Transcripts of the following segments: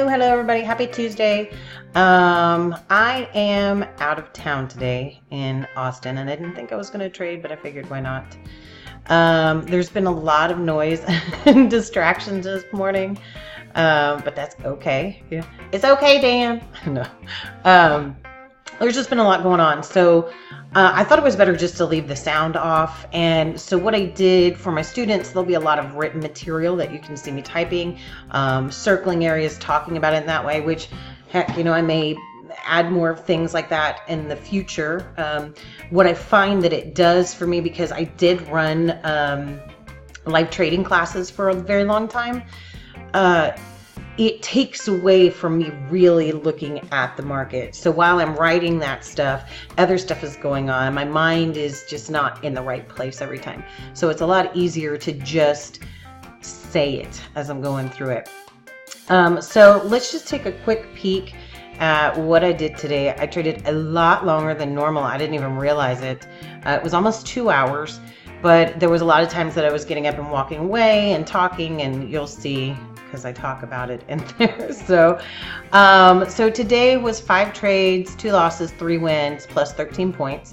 Hello everybody. Happy Tuesday. I am out of town today in Austin, and I didn't think I was going to trade, but I figured why not. There's been a lot of noise and distractions this morning, but that's okay. Yeah. It's okay, Dan. No. There's just been a lot going on. So I thought it was better just to leave the sound off. And so what I did for my students, there'll be a lot of written material that you can see me typing, circling areas, talking about it in that way, which heck, I may add more things like that in the future. What I find that it does for me, because I did run live trading classes for a very long time, it takes away from me really looking at the market. So while I'm writing that stuff, other stuff is going on. My mind is just not in the right place every time. So it's a lot easier to just say it as I'm going through it. So let's just take a quick peek at what I did today. I traded a lot longer than normal. I didn't even realize it. It was almost 2 hours, but there was a lot of times that I was getting up and walking away and talking, and you'll see because I talk about it in there. So today was 5 trades, 2 losses, 3 wins, plus 13 points.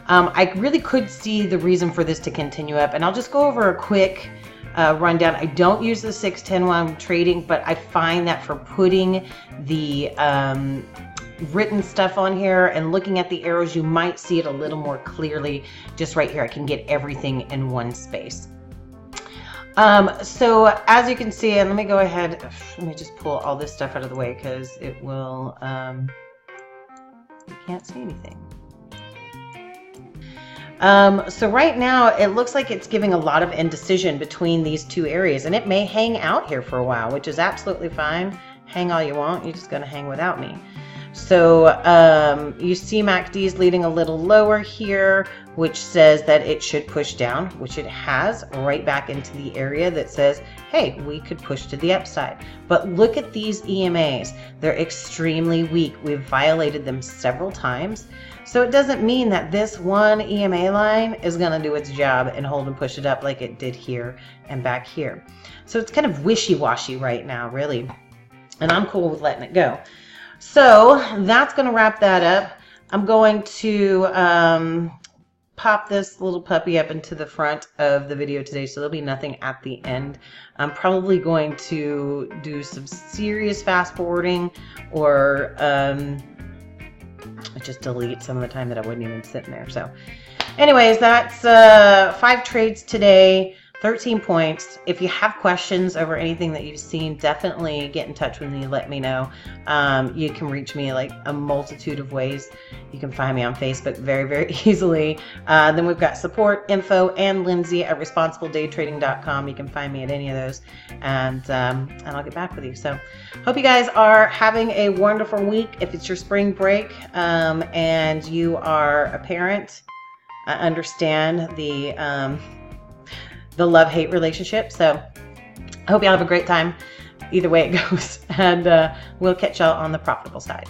I really could see the reason for this to continue up, and I'll just go over a quick rundown. I don't use the 610 while I'm trading, but I find that for putting the written stuff on here and looking at the arrows, you might see it a little more clearly. Just right here, I can get everything in one space. So as you can see, and let me go ahead, let me just pull all this stuff out of the way because it will, you can't see anything. So right now it looks like it's giving a lot of indecision between these two areas, and it may hang out here for a while, which is absolutely fine. Hang all you want, you're just going to hang without me. So you see MACD is leading a little lower here, which says that it should push down, which it has, right back into the area that says, hey, we could push to the upside. But look at these EMAs. They're extremely weak. We've violated them several times. So it doesn't mean that this one EMA line is going to do its job and hold and push it up like it did here and back here. So it's kind of wishy-washy right now, really. And I'm cool with letting it go. So that's going to wrap that up. I'm going to pop this little puppy up into the front of the video today, so there'll be nothing at the end. I'm probably going to do some serious fast forwarding, or just delete some of the time that I wouldn't even sit in there. So anyways, that's 5 trades today, 13 points. If you have questions over anything that you've seen, definitely get in touch with me. Let me know. You can reach me like a multitude of ways. You can find me on Facebook very, very easily. Then we've got support info and Lindsay at responsibledaytrading.com. You can find me at any of those, and I'll get back with you. So hope you guys are having a wonderful week. If it's your spring break and you are a parent, I understand the love-hate relationship. So I hope y'all have a great time either way it goes, and we'll catch y'all on the profitable side.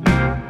day.